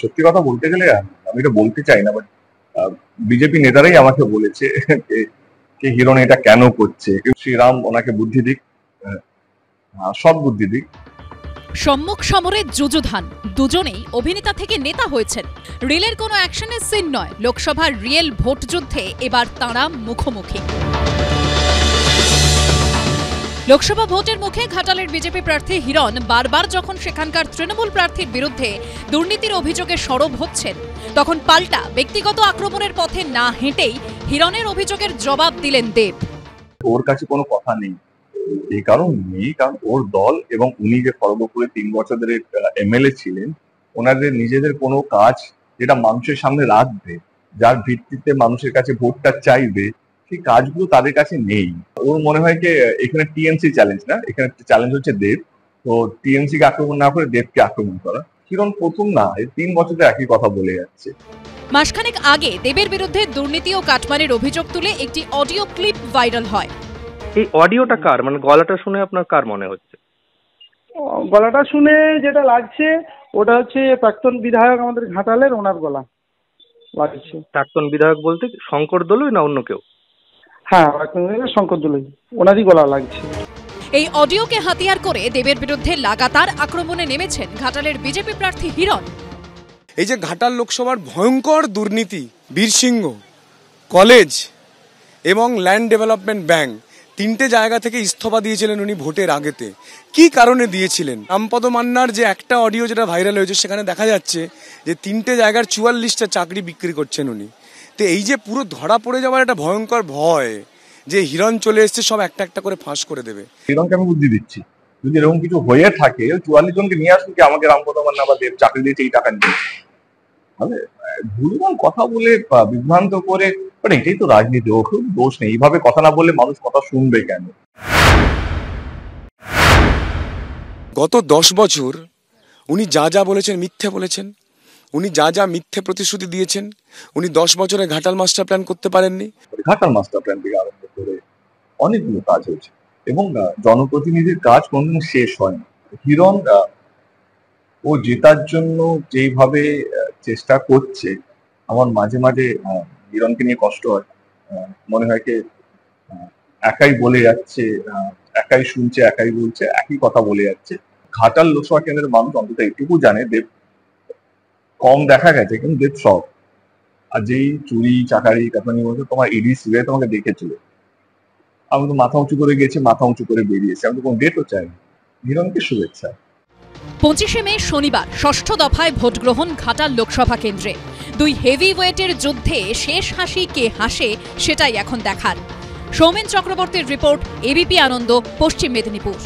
সত্যি কথা বলতে গেলে আমি এটা বলতে চাই না, বাট বিজেপি নেতারাই আমাকে বলেছে যে হিরণ এটা কেন করছে। শ্রীরাম ওনাকে বুদ্ধি দিক, সৎ বুদ্ধি দিক। সম্মুখ সমরে যুযুধান, দুজনেই অভিনেতা থেকে নেতা হয়েছেন। রিলের কোনো অ্যাকশনের সিন নয়, লোকসভার রিয়েল ভোট যুদ্ধে এবার তাঁরা মুখোমুখি। লোকসভা ভোটের মুখে ঘাটালের বিজেপি প্রার্থী হিরণ বারবার যখন সেখানকার তৃণমূল প্রার্থীর বিরুদ্ধে দুর্নীতির অভিযোগে সরব হচ্ছেন, তখন পাল্টা ব্যক্তিগত আক্রমণের পথে না হেঁটেই হিরণের অভিযোগের জবাব দিলেন দেব। ওর কাছে কোনো কথা নেই, এই কারণ নেই কারণ ওর দল এবং উনি যে খড়গপুরে 3 বছর ধরে এমএলএ ছিলেন, ওনাদের নিজেদের কোনো কাজ যেটা মানুষের সামনে রাখবে, যার ভিত্তিতে মানুষের কাছে ভোটটা চাইবে, সেই কাজগুলো তাদের কাছে নেই। ওর মনে হয় যে এখানে টিএমসি চ্যালেঞ্জ না, এখানে চ্যালেঞ্জ হচ্ছে দেব। তো টিএমসি কে আক্রমণ না করে দেবকে আক্রমণ করা। কিরণ প্রথম না, এই 3 বছর ধরে একই কথা বলে যাচ্ছে। মাসখানেক আগে দেবের বিরুদ্ধে দুর্নীতি ও কাটমানির অভিযোগ তুলে একটি অডিও ক্লিপ ভাইরাল হয়। এই অডিওটা কার, মানে গলাটা শুনে আপনার কার মনে হচ্ছে? গলাটা শুনে যেটা লাগছে ওটা হচ্ছে প্রাক্তন বিধায়ক আমাদের ঘাটালের, ওনার গলা লাগছে। প্রাক্তন বিধায়ক বলতে শঙ্কর দলুই না অন্য কেউ? হ্যাঁ, প্রাক্তন বিধায়ক শঙ্কর দলুই, ওনারই গলা লাগছে। এই অডিওকে হাতিয়ার করে দেবের বিরুদ্ধে লাগাতার আক্রমণে নেমেছেন ঘাটালের বিজেপি প্রার্থী হিরণ। এই যে ঘাটাল লোকসভার ভয়ঙ্কর দুর্নীতি, বীরসিংহ কলেজ এবং ল্যান্ড ডেভেলপমেন্ট ব্যাংক, 3টে জায়গা থেকে ইস্তফা দিয়েছিলেন উনি ভোটের আগেতে। কি কারণে দিয়েছিলেন? রামপদ মান্নার যে একটা অডিও যেটা ভাইরাল হয়েছে, সেখানে দেখা যাচ্ছে যে 3টে জায়গার 44টা চাকরি বিক্রি করছেন উনি। তো এই যে পুরো ধরা পড়ে যাওয়ার একটা ভয়ঙ্কর ভয় যে হিরণ চলে এসছে, সব একটা একটা করে ফাঁস করে দেবে। হিরণকে আমি বুদ্ধি দিচ্ছি, যদি এরকম কিছু হয়ে থাকে 44 জনকে নিয়ে আসুন, কি আমাকে রামপদ মান্না বা দেব চাকরি দিয়েছে এই টাকা নিয়ে, তাহলে ভুলভাল কথা বলে বিভ্রান্ত করে, এটাই তো রাজনীতি। ও খুব দোষ নেই, এইভাবে কথা না বললে মানুষ কথা শুনবে কেন? গত 10 বছর উনি যা যা বলেছেন মিথ্যে বলেছেন, উনি যা যা মিথ্যে প্রতিশ্রুতি দিয়েছেন। উনি 10 বছরে ঘাটাল মাস্টার প্ল্যান করতে পারেননি। ঘাটাল মাস্টার প্ল্যান থেকে আরম্ভ করে অনেকগুলো কাজ হয়েছে, এবং জনপ্রতিনিধির কাজ কোনদিন শেষ হয় না। হিরণ ও জেতার জন্য যেইভাবে চেষ্টা করছে, আমার মাঝে মাঝে হিরণকে নিয়ে কষ্ট হয়। মনে হয় কি একাই বলে যাচ্ছে, একাই শুনছে, একাই বলছে, একই কথা বলে যাচ্ছে। ঘাটাল লোকসভা কেন্দ্রের মানুষ অন্তত এটুকু জানে, দেব কম দেখা গেছে কিন্তু দেব সব। আর যেই চুরি চাকারি কাতানি বলছে, তোমার ইডি সিবিআই তোমাকে দেখেছিল, আমি তো মাথা উঁচু করে গেছি, মাথা উঁচু করে বেরিয়েছি, আমি তো কোনো ডেটও চাইনি। হিরণকে শুভেচ্ছা। 25শে মে শনিবার 6ষ্ঠ দফায় ভোট গ্রহণ ঘাটাল লোকসভা কেন্দ্রে। 2 হেভি ওয়েটের যুদ্ধে শেষ হাসি কে হাসে, সেটাই এখন দেখার। সৌমেন চক্রবর্তীর রিপোর্ট, এবিপি আনন্দ, পশ্চিম মেদিনীপুর।